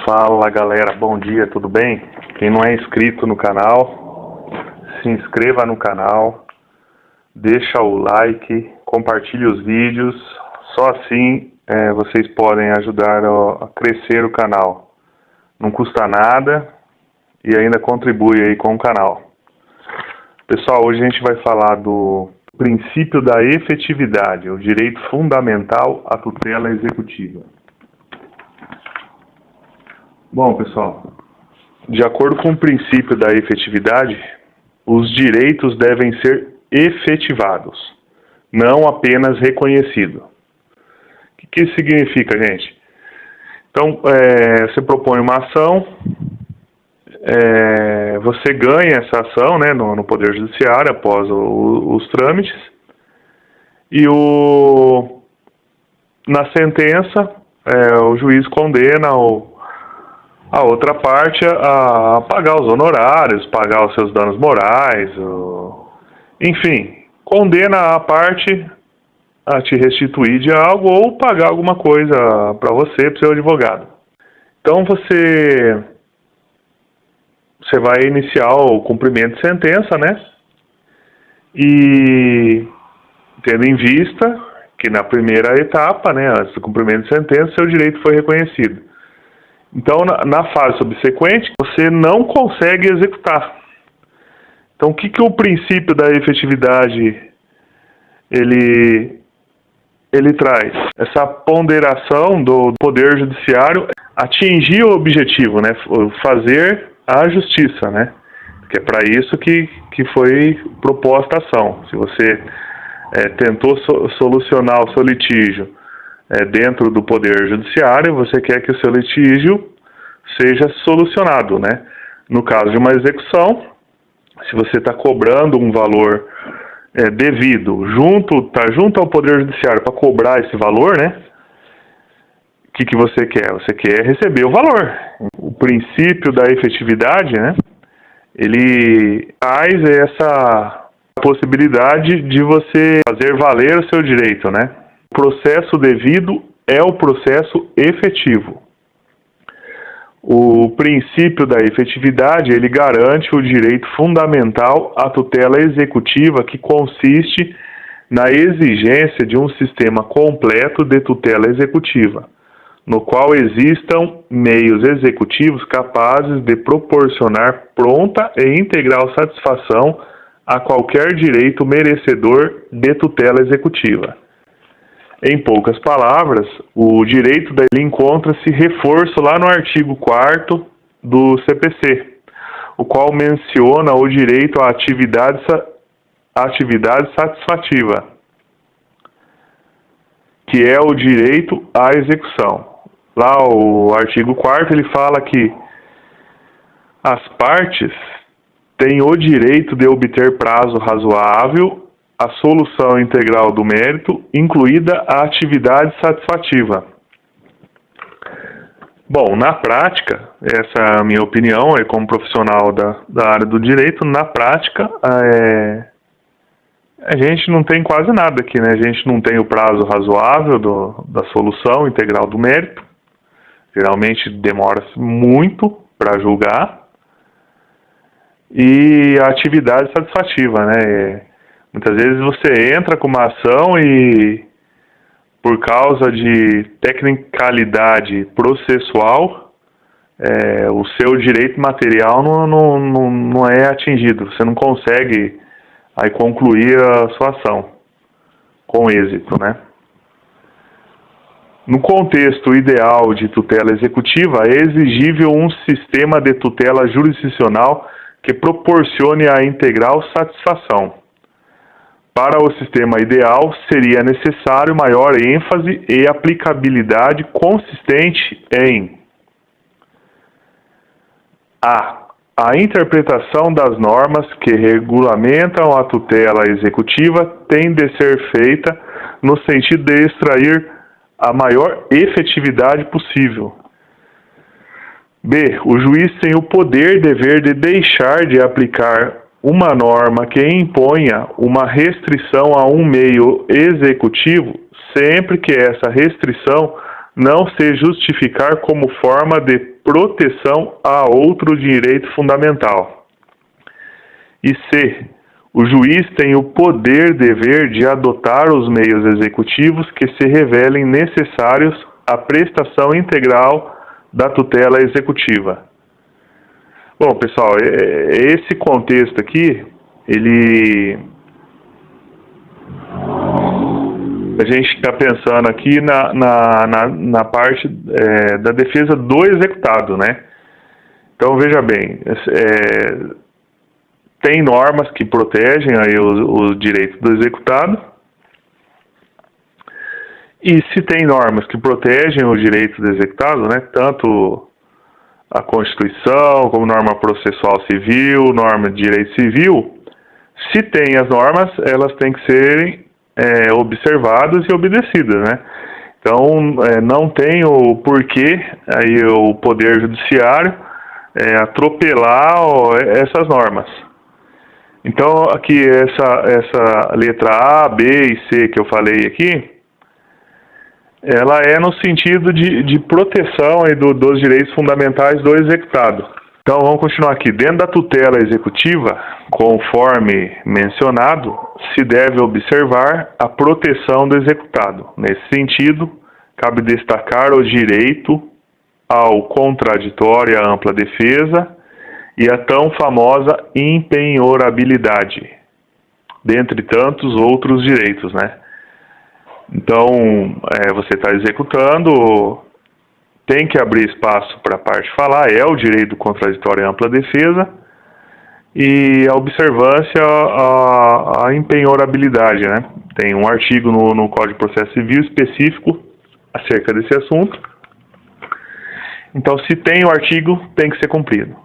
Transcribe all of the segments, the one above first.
Fala galera, bom dia, tudo bem? Quem não é inscrito no canal, se inscreva no canal, deixa o like, compartilhe os vídeos, só assim vocês podem ajudar a crescer o canal. Não custa nada e ainda contribui aí com o canal. Pessoal, hoje a gente vai falar do princípio da efetividade, o direito fundamental à tutela executiva. Bom, pessoal, de acordo com o princípio da efetividade, os direitos devem ser efetivados, não apenas reconhecidos. O que isso significa, gente? Então, você propõe uma ação, você ganha essa ação, né, no Poder Judiciário após os trâmites, e na sentença o juiz condena a outra parte a pagar os honorários, pagar os seus danos morais, enfim, condena a parte a te restituir de algo ou pagar alguma coisa para você, para o seu advogado. Então você vai iniciar o cumprimento de sentença, né? E tendo em vista que na primeira etapa, né, antes do cumprimento de sentença, seu direito foi reconhecido. Então, na fase subsequente, você não consegue executar. Então, o que o princípio da efetividade ele traz? Essa ponderação do Poder Judiciário atingir o objetivo, né? Fazer a justiça, né? Que é para isso que foi proposta a ação. Se você tentou solucionar o seu litígio dentro do Poder Judiciário, você quer que o seu litígio seja solucionado, né? No caso de uma execução, se você está cobrando um valor devido, tá junto ao Poder Judiciário para cobrar esse valor, né? O que você quer? Você quer receber o valor. O princípio da efetividade, né? Ele traz essa possibilidade de você fazer valer o seu direito, né? O processo devido é o processo efetivo. O princípio da efetividade, ele garante o direito fundamental à tutela executiva, que consiste na exigência de um sistema completo de tutela executiva, no qual existam meios executivos capazes de proporcionar pronta e integral satisfação a qualquer direito merecedor de tutela executiva. Em poucas palavras, o direito dele encontra-se reforço lá no artigo 4º do CPC, o qual menciona o direito à atividade satisfativa, que é o direito à execução. Lá o artigo 4º ele fala que as partes têm o direito de obter prazo razoável a solução integral do mérito, incluída a atividade satisfativa. Bom, na prática, essa é a minha opinião, como profissional da área do direito, na prática, a gente não tem quase nada aqui, né? A gente não tem o prazo razoável da solução integral do mérito, geralmente demora-se muito para julgar, e a atividade satisfativa, né? Muitas vezes você entra com uma ação e, por causa de tecnicalidade processual, o seu direito material não é atingido. Você não consegue aí concluir a sua ação com êxito, né? No contexto ideal de tutela executiva, é exigível um sistema de tutela jurisdicional que proporcione a integral satisfação. Para o sistema ideal, seria necessário maior ênfase e aplicabilidade consistente em a interpretação das normas que regulamentam a tutela executiva tem de ser feita no sentido de extrair a maior efetividade possível. B. O juiz tem o poder e dever de deixar de aplicar uma norma que imponha uma restrição a um meio executivo, sempre que essa restrição não se justificar como forma de proteção a outro direito fundamental. E C. O juiz tem o poder-dever de adotar os meios executivos que se revelem necessários à prestação integral da tutela executiva. Bom, pessoal, esse contexto aqui, a gente está pensando aqui na parte da defesa do executado, né? Então, veja bem, tem normas que protegem aí os direitos do executado, e se tem normas que protegem os direitos do executado, né, tanto a Constituição, como norma processual civil, norma de direito civil, se tem as normas, elas têm que serem observadas e obedecidas, né? Então, não tem o porquê aí o Poder Judiciário atropelar essas normas. Então, aqui, essa letra A, B e C que eu falei aqui, ela é no sentido de proteção aí dos direitos fundamentais do executado. Então, vamos continuar aqui. Dentro da tutela executiva, conforme mencionado, se deve observar a proteção do executado. Nesse sentido, cabe destacar o direito ao contraditório e à ampla defesa e a tão famosa impenhorabilidade, dentre tantos outros direitos, né? Então, você está executando, tem que abrir espaço para a parte falar, é o direito do contraditório e ampla defesa, e a observância à impenhorabilidade, né? Tem um artigo no Código de Processo Civil específico acerca desse assunto. Então, se tem o artigo, tem que ser cumprido.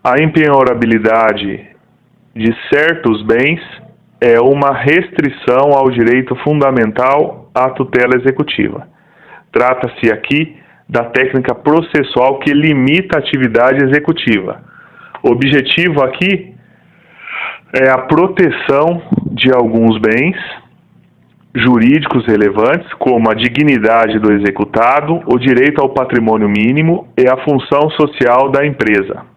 A impenhorabilidade de certos bens é uma restrição ao direito fundamental à tutela executiva. Trata-se aqui da técnica processual que limita a atividade executiva. O objetivo aqui é a proteção de alguns bens jurídicos relevantes, como a dignidade do executado, o direito ao patrimônio mínimo e a função social da empresa.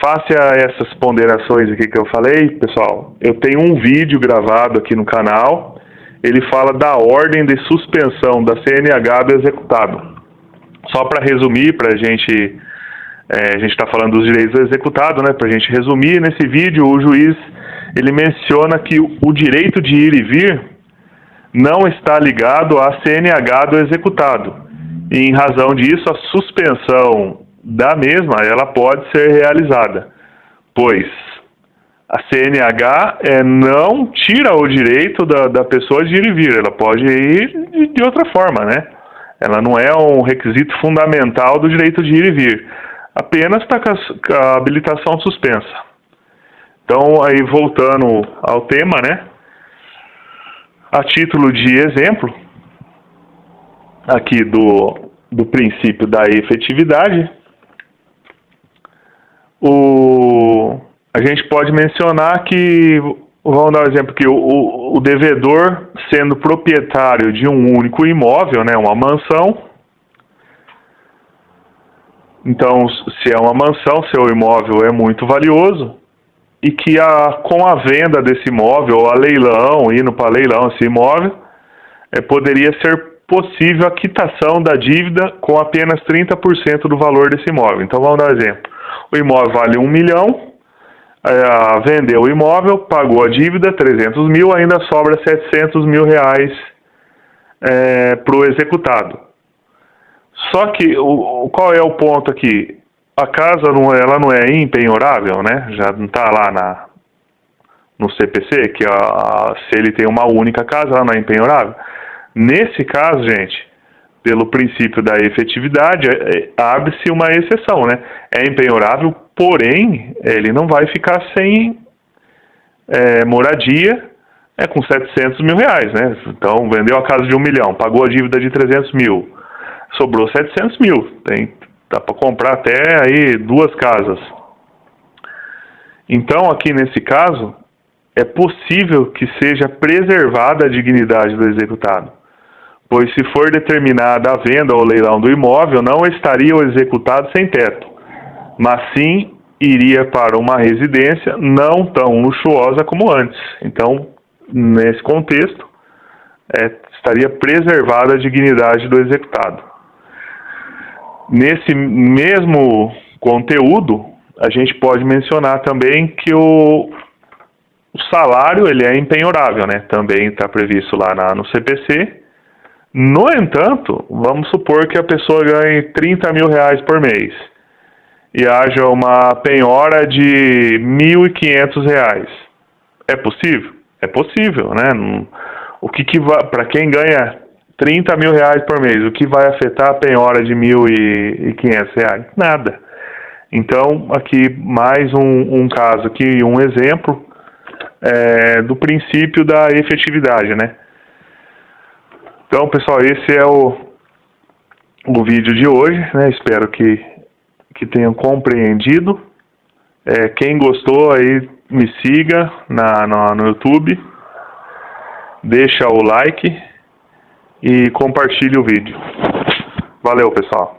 Face a essas ponderações aqui que eu falei, pessoal, eu tenho um vídeo gravado aqui no canal, ele fala da ordem de suspensão da CNH do executado. Só para resumir, para a gente está falando dos direitos do executado, né? Para a gente resumir, nesse vídeo o juiz ele menciona que o direito de ir e vir não está ligado à CNH do executado. E, em razão disso, a suspensão da mesma ela pode ser realizada, pois a CNH não tira o direito da pessoa de ir e vir, ela pode ir de outra forma, né? Ela não é um requisito fundamental do direito de ir e vir, apenas está com a habilitação suspensa. Então, aí voltando ao tema, né? A título de exemplo, aqui do princípio da efetividade, a gente pode mencionar que, vamos dar um exemplo, que o devedor, sendo proprietário de um único imóvel, né, uma mansão, então, se é uma mansão, seu imóvel é muito valioso, e que com a venda desse imóvel, ou a leilão, indo para leilão esse imóvel, poderia ser possível a quitação da dívida com apenas 30% do valor desse imóvel. Então, vamos dar um exemplo. O imóvel vale 1 milhão, vendeu o imóvel, pagou a dívida, 300 mil, ainda sobra 700 mil reais para o executado. Só que, qual é o ponto aqui? A casa ela não é impenhorável, né? Já não está lá no CPC, que se ele tem uma única casa, ela não é impenhorável. Nesse caso, gente, pelo princípio da efetividade, abre-se uma exceção, né? É impenhorável, porém, ele não vai ficar sem moradia com 700 mil reais, né? Então, vendeu a casa de 1 milhão, pagou a dívida de 300 mil, sobrou 700 mil, dá para comprar até aí 2 casas. Então, aqui nesse caso, é possível que seja preservada a dignidade do executado. pois se for determinada a venda ou leilão do imóvel, não estaria o executado sem teto, mas sim iria para uma residência não tão luxuosa como antes. Então, nesse contexto, estaria preservada a dignidade do executado. Nesse mesmo conteúdo, a gente pode mencionar também que o salário ele é impenhorável, né? Também está previsto lá no CPC. No entanto, vamos supor que a pessoa ganhe R$30.000 por mês e haja uma penhora de R$1.500. É possível? É possível, né? O que vai, para quem ganha R$30.000 por mês, o que vai afetar a penhora de R$1.500? Nada. Então, aqui mais um caso aqui, um exemplo do princípio da efetividade, né? Então, pessoal, esse é o vídeo de hoje, né? Espero que tenham compreendido. Quem gostou aí, me siga no YouTube, deixa o like e compartilhe o vídeo. Valeu, pessoal!